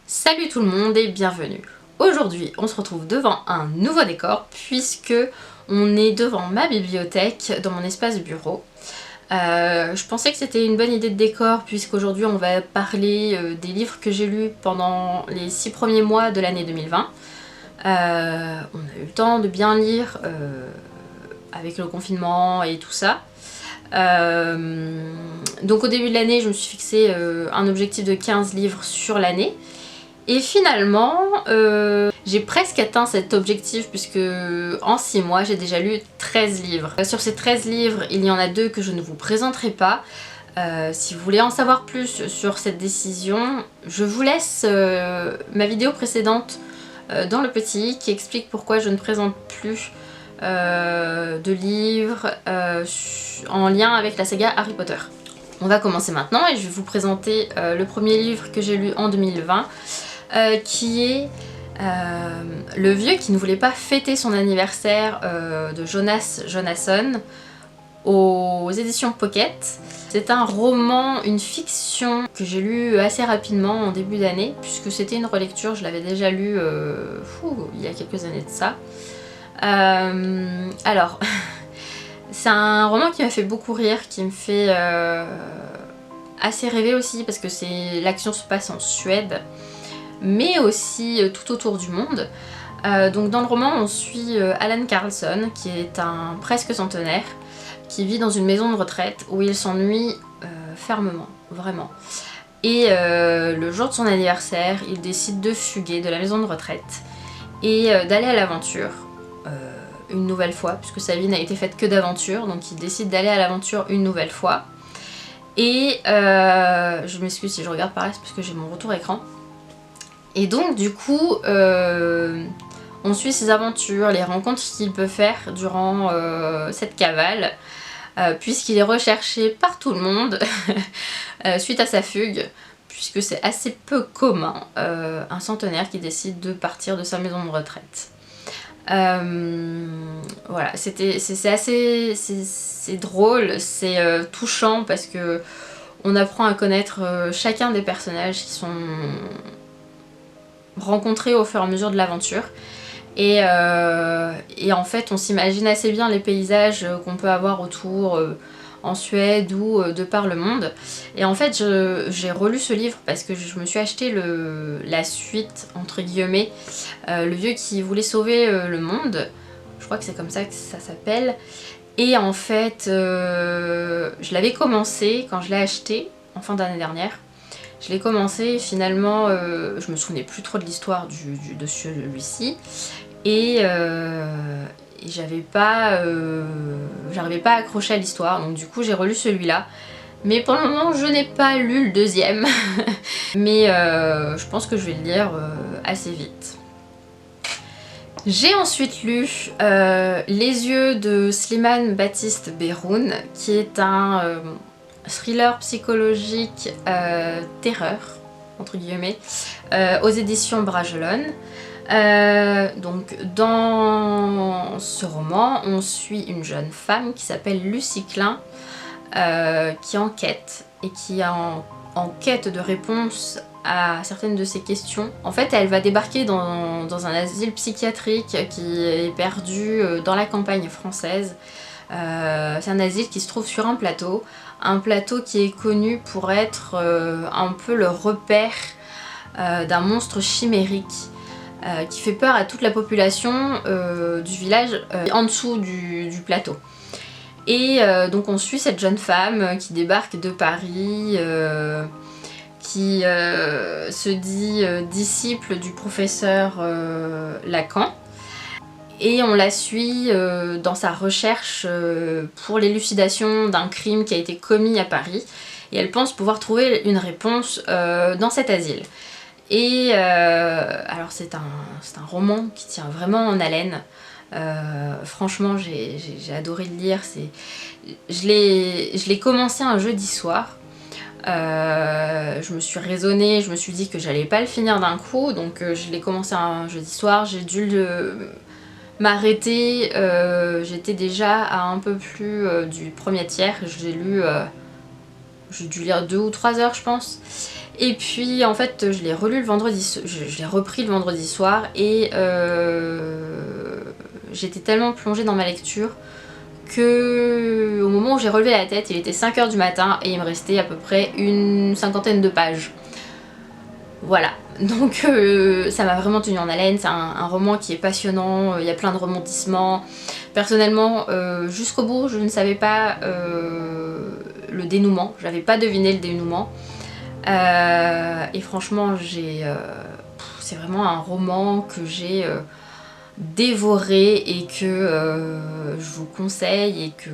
Salut tout le monde et bienvenue. Aujourd'hui on se retrouve devant un nouveau décor puisque on est devant ma bibliothèque dans mon espace bureau. Je pensais que c'était une bonne idée de décor puisqu'aujourd'hui on va parler des livres que j'ai lus pendant les 6 premiers mois de l'année 2020. On a eu le temps de bien lire avec le confinement et tout ça. Donc au début de l'année je me suis fixé un objectif de 15 livres sur l'année. Et finalement, j'ai presque atteint cet objectif puisque en 6 mois, j'ai déjà lu 13 livres. Sur ces 13 livres, il y en a 2 que je ne vous présenterai pas. Si vous voulez en savoir plus sur cette décision, je vous laisse ma vidéo précédente dans le petit qui explique pourquoi je ne présente plus de livres en lien avec la saga Harry Potter. On va commencer maintenant et je vais vous présenter le premier livre que j'ai lu en 2020. Qui est Le vieux qui ne voulait pas fêter son anniversaire de Jonas Jonasson aux éditions Pocket. C'est un roman, une fiction que j'ai lu assez rapidement en début d'année puisque c'était une relecture, je l'avais déjà lu il y a quelques années de ça. Alors, c'est un roman qui m'a fait beaucoup rire, qui me fait assez rêver aussi parce que l'action se passe en Suède, mais aussi tout autour du monde. Donc dans le roman on suit Alan Carlson qui est un presque centenaire qui vit dans une maison de retraite où il s'ennuie fermement, vraiment. Et le jour de son anniversaire il décide de fuguer de la maison de retraite et d'aller à l'aventure une nouvelle fois puisque sa vie n'a été faite que d'aventures, donc il décide d'aller à l'aventure une nouvelle fois. Et je m'excuse si je regarde par là, c'est parce que j'ai mon retour écran. Et donc du coup, on suit ses aventures, les rencontres qu'il peut faire durant cette cavale, puisqu'il est recherché par tout le monde suite à sa fugue, puisque c'est assez peu commun, un centenaire qui décide de partir de sa maison de retraite. Voilà, c'est assez drôle, c'est touchant parce que on apprend à connaître chacun des personnages qui sont rencontrés au fur et à mesure de l'aventure et en fait on s'imagine assez bien les paysages qu'on peut avoir autour en Suède ou de par le monde. Et en fait j'ai relu ce livre parce que je me suis acheté la suite entre guillemets, Le vieux qui voulait sauver le monde, je crois que c'est comme ça que ça s'appelle. Et en fait je l'avais commencé quand je l'ai acheté en fin d'année dernière. Je l'ai commencé et finalement je me souvenais plus trop de l'histoire de celui-ci et j'arrivais pas à accrocher à l'histoire, donc du coup j'ai relu celui-là. Mais pour le moment je n'ai pas lu le deuxième mais je pense que je vais le lire assez vite. J'ai ensuite lu Les yeux de Slimane Baptiste Berhoun qui est un thriller psychologique terreur entre guillemets aux éditions Bragelonne. Donc dans ce roman on suit une jeune femme qui s'appelle Lucie Klein qui enquête et qui est en quête de réponses à certaines de ses questions. En fait elle va débarquer dans un asile psychiatrique qui est perdu dans la campagne française. C'est un asile qui se trouve sur un plateau qui est connu pour être un peu le repère d'un monstre chimérique qui fait peur à toute la population du village en dessous du plateau. Et donc on suit cette jeune femme qui débarque de Paris, qui se dit disciple du professeur Lacan. Et on la suit dans sa recherche pour l'élucidation d'un crime qui a été commis à Paris. Et elle pense pouvoir trouver une réponse dans cet asile. Et alors c'est un roman qui tient vraiment en haleine. Franchement j'ai adoré le lire. Je l'ai commencé un jeudi soir. Je me suis raisonnée, je me suis dit que j'allais pas le finir d'un coup. Donc je l'ai commencé un jeudi soir. J'ai dû m'arrêter. J'étais déjà à un peu plus du premier tiers. J'ai dû lire 2 ou 3 heures je pense. Et puis en fait je l'ai relu le vendredi, je l'ai repris le vendredi soir et j'étais tellement plongée dans ma lecture que au moment où j'ai relevé la tête, il était 5 heures du matin et il me restait à peu près une cinquantaine de pages. Voilà, donc ça m'a vraiment tenu en haleine, c'est un roman qui est passionnant, il y a plein de rebondissements. Personnellement, jusqu'au bout, je ne savais pas le dénouement, j'avais pas deviné le dénouement. Et franchement, c'est vraiment un roman que j'ai dévoré et que je vous conseille et que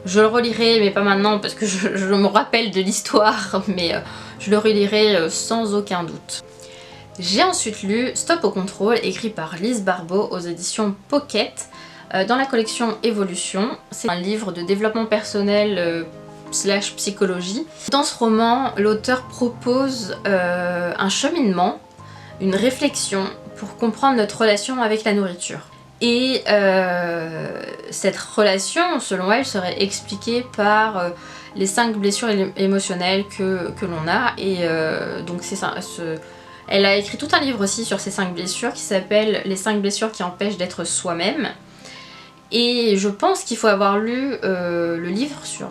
je le relirai, mais pas maintenant parce que je me rappelle de l'histoire, mais je le relirai sans aucun doute. J'ai ensuite lu Stop au contrôle, écrit par Lise Barbeau aux éditions Pocket, dans la collection Évolution. C'est un livre de développement personnel slash psychologie. Dans ce roman, l'auteur propose un cheminement, une réflexion pour comprendre notre relation avec la nourriture. Et cette relation, selon elle, serait expliquée par les 5 blessures émotionnelles que l'on a. Et donc c'est ça. Elle a écrit tout un livre aussi sur ces 5 blessures qui s'appelle Les 5 blessures qui empêchent d'être soi-même. Et je pense qu'il faut avoir lu le livre sur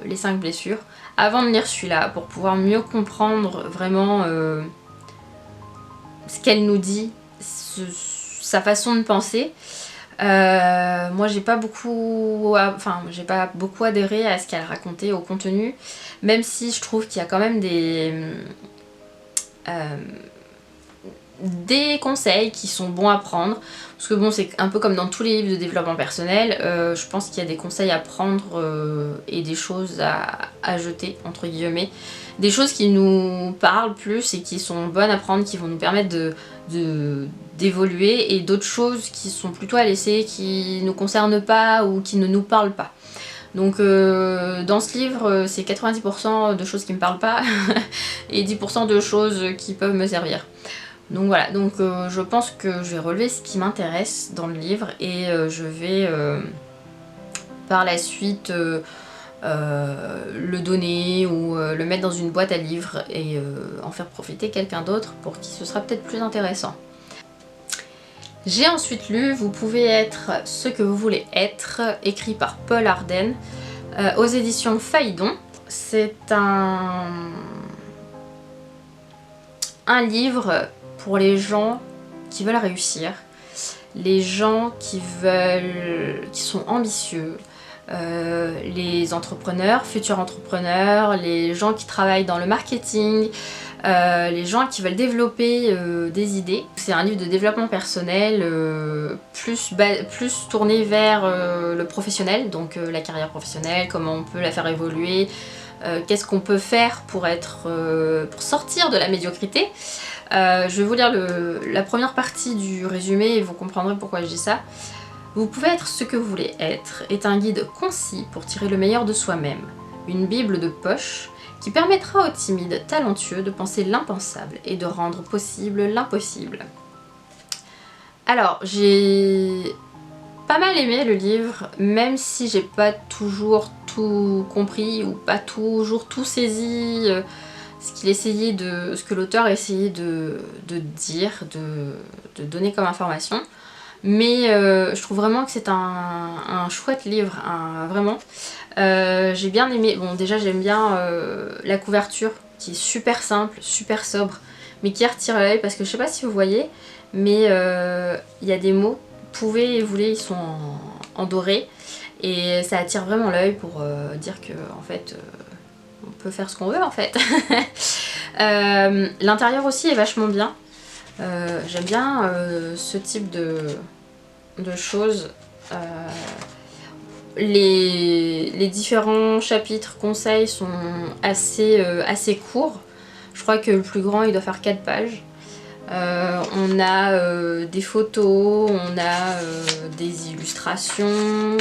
les 5 blessures avant de lire celui-là pour pouvoir mieux comprendre vraiment ce qu'elle nous dit, sa façon de penser. Moi j'ai pas beaucoup adhéré à ce qu'elle racontait au contenu, même si je trouve qu'il y a quand même des conseils qui sont bons à prendre, parce que bon, c'est un peu comme dans tous les livres de développement personnel, je pense qu'il y a des conseils à prendre et des choses à jeter entre guillemets, des choses qui nous parlent plus et qui sont bonnes à prendre, qui vont nous permettre d'évoluer, et d'autres choses qui sont plutôt à laisser, qui ne nous concernent pas ou qui ne nous parlent pas. Donc dans ce livre, c'est 90% de choses qui me parlent pas et 10% de choses qui peuvent me servir. Donc voilà, donc je pense que je vais relever ce qui m'intéresse dans le livre et je vais par la suite le donner ou le mettre dans une boîte à livres et en faire profiter quelqu'un d'autre pour qui ce sera peut-être plus intéressant. J'ai ensuite lu Vous pouvez être ce que vous voulez être, écrit par Paul Arden aux éditions Phaidon. C'est un livre pour les gens qui veulent réussir, les gens qui sont ambitieux, les entrepreneurs, futurs entrepreneurs, les gens qui travaillent dans le marketing, les gens qui veulent développer des idées. C'est un livre de développement personnel plus tourné vers le professionnel, donc la carrière professionnelle, comment on peut la faire évoluer, qu'est-ce qu'on peut faire pour sortir de la médiocrité. Je vais vous lire la première partie du résumé et vous comprendrez pourquoi je dis ça. Vous pouvez être ce que vous voulez être est un guide concis pour tirer le meilleur de soi-même, une bible de poche qui permettra aux timides talentueux de penser l'impensable et de rendre possible l'impossible. Alors, j'ai pas mal aimé le livre, même si j'ai pas toujours tout compris ou pas toujours tout saisi ce que l'auteur essayait de dire, de donner comme information. Mais je trouve vraiment que c'est un chouette livre, vraiment. J'ai bien aimé, bon déjà j'aime bien la couverture qui est super simple, super sobre, mais qui attire l'œil parce que je sais pas si vous voyez, mais il y a des mots, pouvez et voulez, ils sont en doré, et ça attire vraiment l'œil pour dire que en fait on peut faire ce qu'on veut en fait. L'intérieur aussi est vachement bien. J'aime bien ce type de choses. Les différents chapitres conseils sont assez courts. Je crois que le plus grand il doit faire 4 pages. On a des photos, on a des illustrations.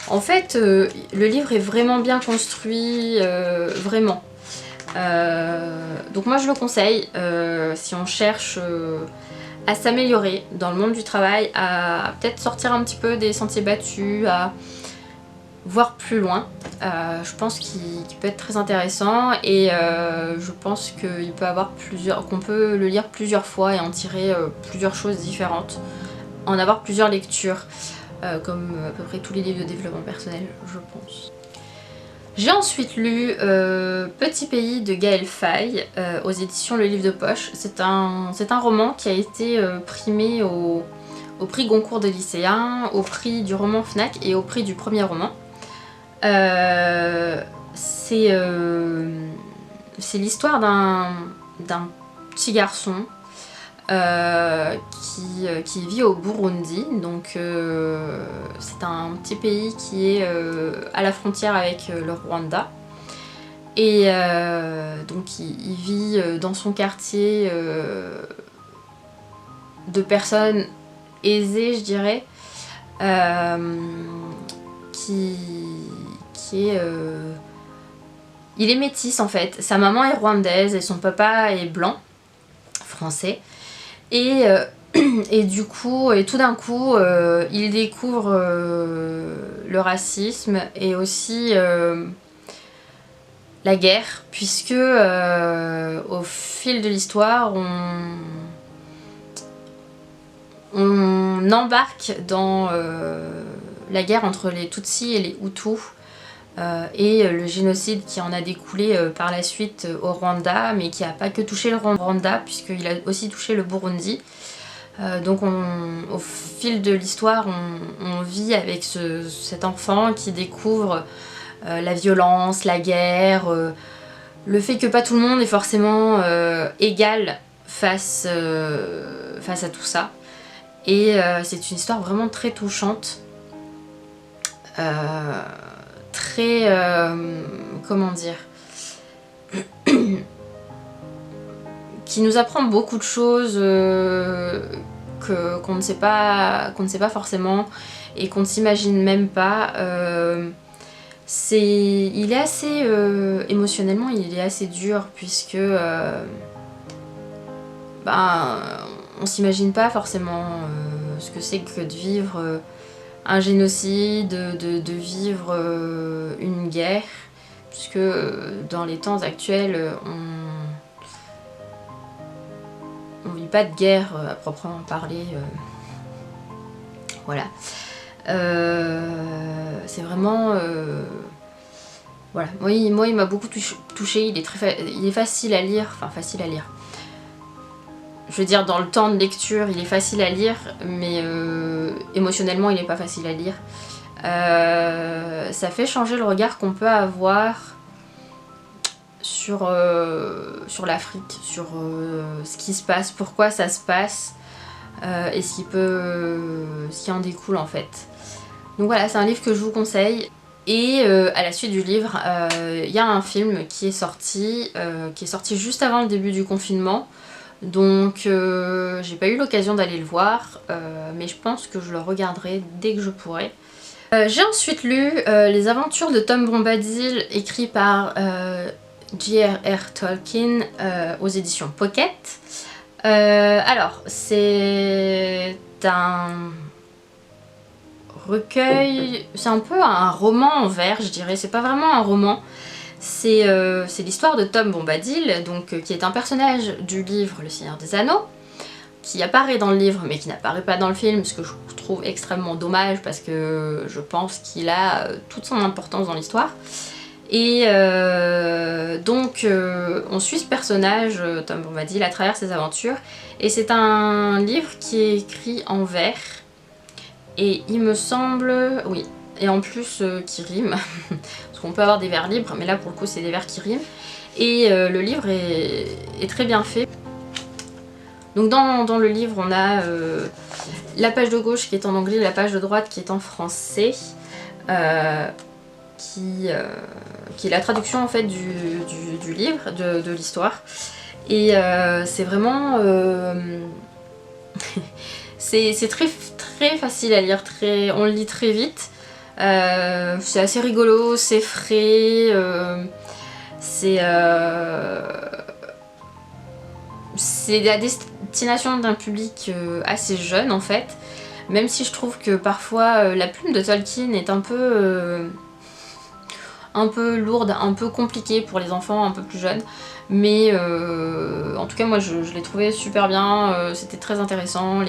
En fait, le livre est vraiment bien construit, vraiment. Donc moi je le conseille si on cherche à s'améliorer dans le monde du travail, à peut-être sortir un petit peu des sentiers battus, à voir plus loin. Je pense qu'il peut être très intéressant et je pense qu'il peut avoir qu'on peut le lire plusieurs fois et en tirer plusieurs choses différentes, en avoir plusieurs lectures, comme à peu près tous les livres de développement personnel, je pense. J'ai ensuite lu Petit pays de Gaël Faye aux éditions Le Livre de Poche. C'est un roman qui a été primé au prix Goncourt des lycéens, au prix du roman Fnac et au prix du premier roman. C'est l'histoire d'un petit garçon qui vit au Burundi, donc c'est un petit pays qui est à la frontière avec le Rwanda. Et donc il vit dans son quartier de personnes aisées, je dirais, il est métis en fait. Sa maman est rwandaise et son papa est blanc, français. Et du coup, et tout d'un coup, il découvre le racisme et aussi la guerre, puisque au fil de l'histoire, on embarque dans la guerre entre les Tutsis et les Hutus et le génocide qui en a découlé par la suite au Rwanda, mais qui n'a pas que touché le Rwanda puisqu'il a aussi touché le Burundi. Donc au fil de l'histoire, on vit avec cet enfant qui découvre la violence, la guerre, le fait que pas tout le monde est forcément égal face à tout ça. Et c'est une histoire vraiment très touchante, très... comment dire, qui nous apprend beaucoup de choses qu'on ne sait pas forcément et qu'on ne s'imagine même pas. Il est assez... émotionnellement, il est assez dur puisque... on s'imagine pas forcément ce que c'est que de vivre un génocide, de vivre une guerre, puisque dans les temps actuels, on vit pas de guerre à proprement parler. Voilà. C'est vraiment... voilà. Moi, il m'a beaucoup touchée. Il est facile à lire. Enfin, facile à lire. Je veux dire, dans le temps de lecture, il est facile à lire, mais émotionnellement, il n'est pas facile à lire. Ça fait changer le regard qu'on peut avoir sur l'Afrique, sur ce qui se passe, pourquoi ça se passe, et ce qui en découle en fait. Donc voilà, c'est un livre que je vous conseille. Et à la suite du livre, il y a un film qui est sorti juste avant le début du confinement. Donc j'ai pas eu l'occasion d'aller le voir, mais je pense que je le regarderai dès que je pourrai. J'ai ensuite lu Les aventures de Tom Bombadil, écrit par J.R.R. Tolkien aux éditions Pocket. Alors, c'est un recueil, c'est un peu un roman en vers, je dirais. C'est pas vraiment un roman. C'est l'histoire de Tom Bombadil, donc, qui est un personnage du livre Le Seigneur des Anneaux, qui apparaît dans le livre mais qui n'apparaît pas dans le film, ce que je trouve extrêmement dommage parce que je pense qu'il a toute son importance dans l'histoire. Et donc on suit ce personnage, Tom Bombadil, à travers ses aventures, et c'est un livre qui est écrit en vers, et il me semble, oui, et en plus qui rime, parce qu'on peut avoir des vers libres, mais là pour le coup c'est des vers qui riment, et le livre est très bien fait. Donc dans le livre on a la page de gauche qui est en anglais, la page de droite qui est en français, qui est la traduction en fait du livre, de l'histoire. Et c'est vraiment... c'est très facile à lire, on le lit très vite. C'est assez rigolo, c'est frais, c'est c'est à destination d'un public assez jeune en fait, même si je trouve que parfois la plume de Tolkien est un peu lourde, un peu compliquée pour les enfants un peu plus jeunes. Mais en tout cas moi je l'ai trouvé super bien, c'était très intéressant,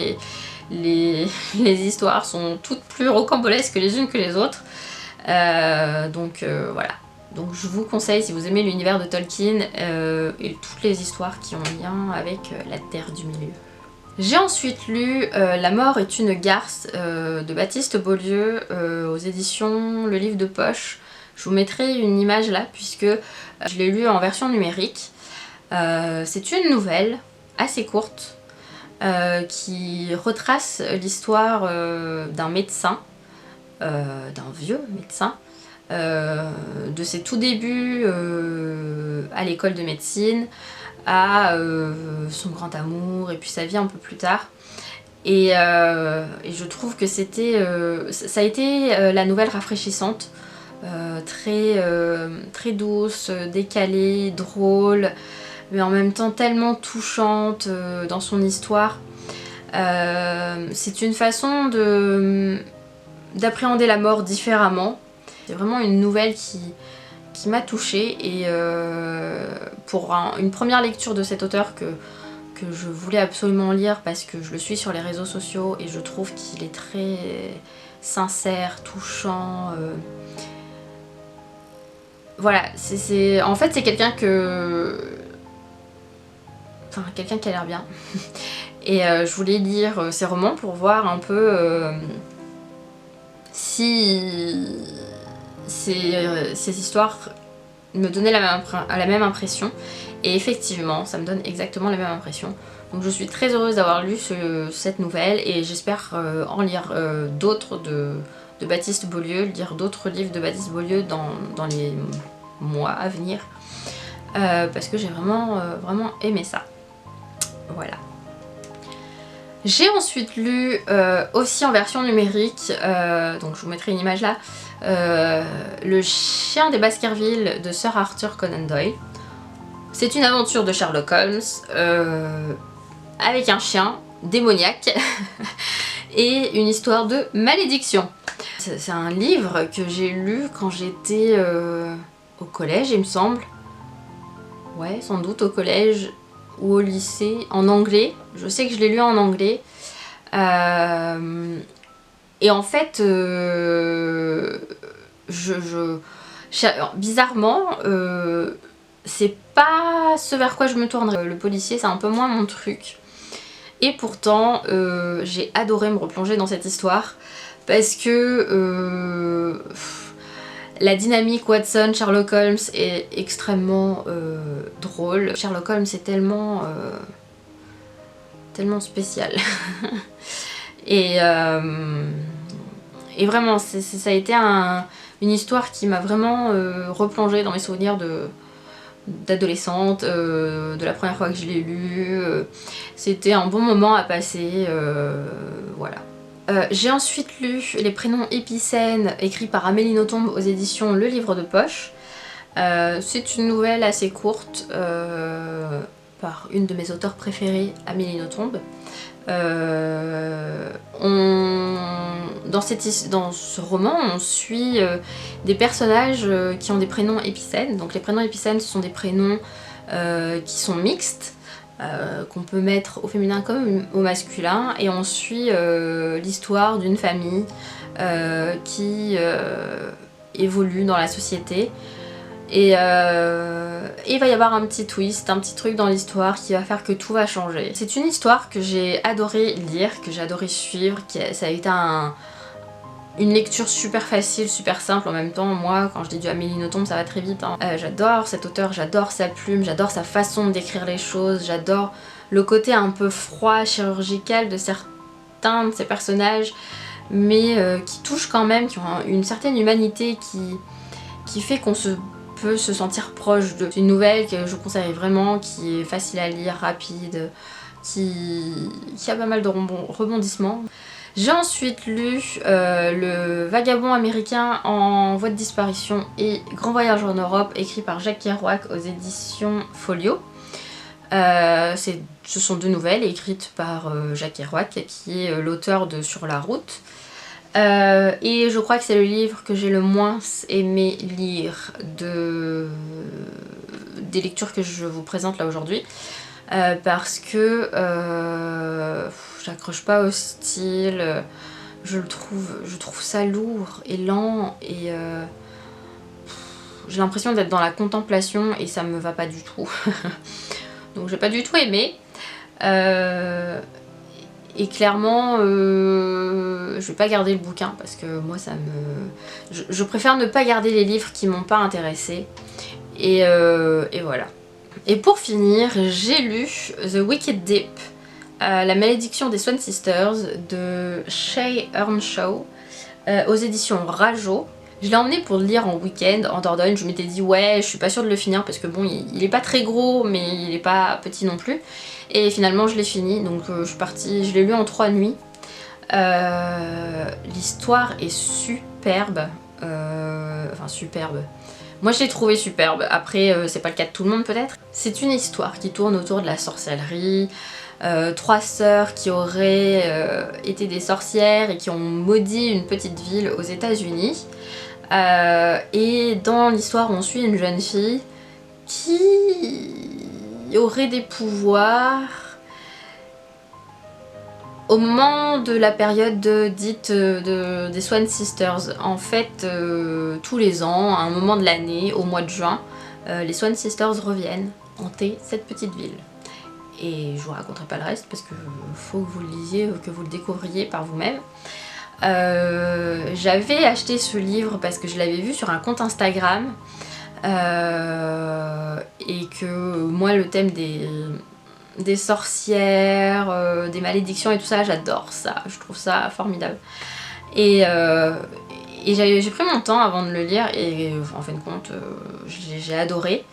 les histoires sont toutes plus rocambolesques les unes que les autres. Donc voilà. Donc je vous conseille, si vous aimez l'univers de Tolkien et toutes les histoires qui ont lien avec la Terre du Milieu. J'ai ensuite lu La mort est une garce de Baptiste Beaulieu aux éditions Le Livre de Poche. Je vous mettrai une image là puisque je l'ai lu en version numérique. C'est une nouvelle assez courte qui retrace l'histoire d'un médecin, d'un vieux médecin, de ses tout débuts à l'école de médecine, à son grand amour et puis sa vie un peu plus tard. Et je trouve que ça a été la nouvelle rafraîchissante, très douce, décalée, drôle, mais en même temps tellement touchante dans son histoire. C'est une façon d'appréhender la mort différemment. C'est vraiment une nouvelle qui m'a touchée et pour une première lecture de cet auteur que je voulais absolument lire parce que je le suis sur les réseaux sociaux et je trouve qu'il est très sincère, touchant. Voilà, en fait c'est quelqu'un quelqu'un qui a l'air bien. Et je voulais lire ses romans pour voir un peu si ces histoires me donnaient la même impression. Et effectivement, ça me donne exactement la même impression. Donc je suis très heureuse d'avoir lu cette nouvelle et j'espère en lire d'autres de Baptiste Beaulieu, lire d'autres livres de Baptiste Beaulieu dans les mois à venir. Parce que j'ai vraiment aimé ça. Voilà. J'ai ensuite lu aussi en version numérique, donc je vous mettrai une image là, Le chien des Baskerville de Sir Arthur Conan Doyle. C'est une aventure de Sherlock Holmes avec un chien démoniaque et une histoire de malédiction. C'est un livre que j'ai lu quand j'étais au collège, il me semble. Ouais, sans doute au collège ou au lycée, en anglais. Je sais que je l'ai lu en anglais. Et en fait, bizarrement, c'est pas ce vers quoi je me tournerais. Le policier, c'est un peu moins mon truc. Et pourtant, j'ai adoré me replonger dans cette histoire parce que la dynamique Watson-Sherlock Holmes est extrêmement drôle. Sherlock Holmes est tellement spécial. et vraiment, ça a été une histoire qui m'a vraiment replongée dans mes souvenirs d'adolescente, de la première fois que je l'ai lu. C'était un bon moment à passer, voilà. J'ai ensuite lu Les prénoms épicènes, écrit par Amélie Nothomb aux éditions Le Livre de Poche. C'est une nouvelle assez courte par une de mes auteurs préférées, Amélie Nothomb. Dans ce roman, on suit des personnages qui ont des prénoms épicènes. Donc les prénoms épicènes, ce sont des prénoms qui sont mixtes, qu'on peut mettre au féminin comme au masculin, et on suit l'histoire d'une famille qui évolue dans la société. Et il va y avoir un petit twist, un petit truc dans l'histoire qui va faire que tout va changer. C'est une histoire que j'ai adoré lire, que j'ai adoré suivre, ça a été une lecture super facile, super simple en même temps. Moi, quand je dis du Amélie Nothomb, ça va très vite, hein. J'adore cet auteur, j'adore sa plume, j'adore sa façon de décrire les choses, j'adore le côté un peu froid, chirurgical de certains de ses personnages, mais qui touchent quand même, qui ont une certaine humanité qui fait qu'on peut se sentir proche d'eux. C'est une nouvelle que je vous conseille vraiment, qui est facile à lire, rapide, qui a pas mal de rebondissements. J'ai ensuite lu Le Vagabond américain en voie de disparition et Grand voyage en Europe, écrit par Jacques Kerouac aux éditions Folio. Ce sont 2 nouvelles écrites par Jacques Kerouac, qui est l'auteur de Sur la route. Et je crois que c'est le livre que j'ai le moins aimé lire des lectures que je vous présente là aujourd'hui. Parce que j'accroche pas au style, je trouve ça lourd et lent et j'ai l'impression d'être dans la contemplation et ça me va pas du tout. Donc j'ai pas du tout aimé. Et clairement, je vais pas garder le bouquin parce que moi ça me... Je préfère ne pas garder les livres qui m'ont pas intéressée. Et voilà. Et pour finir, j'ai lu The Wicked Deep, La malédiction des Swan Sisters de Shay Earnshaw aux éditions Rajo. Je l'ai emmené pour le lire en week-end en Dordogne. Je m'étais dit ouais, je suis pas sûre de le finir parce que bon, il est pas très gros mais il est pas petit non plus. Et finalement je l'ai fini, donc je suis partie, je l'ai lu en 3 nuits. L'histoire est superbe, enfin superbe. Moi je l'ai trouvé superbe, après c'est pas le cas de tout le monde peut-être. C'est une histoire qui tourne autour de la sorcellerie, 3 sœurs qui auraient été des sorcières et qui ont maudit une petite ville aux États-Unis. Et dans l'histoire on suit une jeune fille qui aurait des pouvoirs au moment de la période dite des Swan Sisters. En fait, tous les ans, à un moment de l'année, au mois de juin, les Swan Sisters reviennent hanter cette petite ville. Et je vous raconterai pas le reste parce que faut que vous le lisiez, que vous le découvriez par vous-même. J'avais acheté ce livre parce que je l'avais vu sur un compte Instagram et que moi le thème des sorcières, des malédictions et tout ça, j'adore ça, je trouve ça formidable. Et j'ai pris mon temps avant de le lire et en fin de compte j'ai adoré.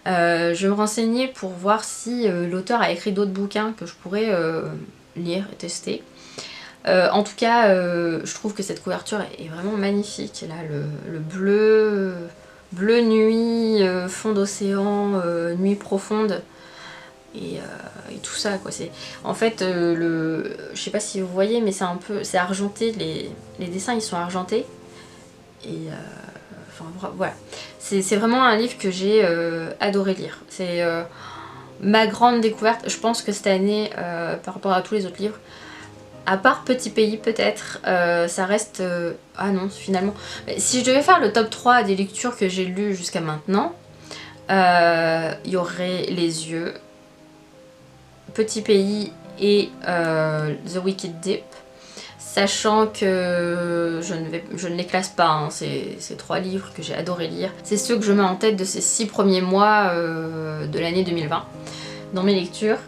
Je vais me renseigner pour voir si l'auteur a écrit d'autres bouquins que je pourrais lire et tester. En tout cas, je trouve que cette couverture est vraiment magnifique. Là, le bleu nuit, fond d'océan, nuit profonde et tout ça quoi. En fait, je sais pas si vous voyez, mais c'est argenté. Les dessins ils sont argentés et enfin voilà. C'est vraiment un livre que j'ai adoré lire. C'est ma grande découverte. Je pense que cette année, par rapport à tous les autres livres. À part Petit Pays peut-être, ça reste... ah non, finalement... Si je devais faire le top 3 des lectures que j'ai lues jusqu'à maintenant, il y aurait Les Yeux, Petit Pays et The Wicked Deep. Sachant que je ne les classe pas, hein, c'est 3 livres que j'ai adoré lire. C'est ceux que je mets en tête de ces 6 premiers mois de l'année 2020 dans mes lectures.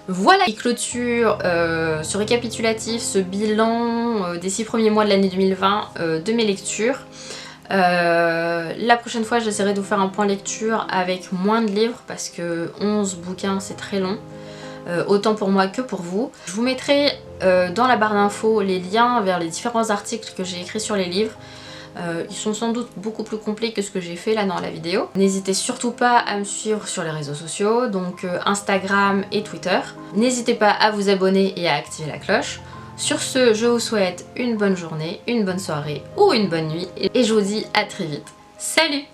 Voilà qui clôture ce récapitulatif, ce bilan des 6 premiers mois de l'année 2020 de mes lectures. La prochaine fois j'essaierai de vous faire un point lecture avec moins de livres parce que 11 bouquins c'est très long, autant pour moi que pour vous. Je vous mettrai dans la barre d'infos les liens vers les différents articles que j'ai écrits sur les livres. Ils sont sans doute beaucoup plus complets que ce que j'ai fait là dans la vidéo. N'hésitez surtout pas à me suivre sur les réseaux sociaux, donc Instagram et Twitter. N'hésitez pas à vous abonner et à activer la cloche. Sur ce, je vous souhaite une bonne journée, une bonne soirée ou une bonne nuit et je vous dis à très vite. Salut!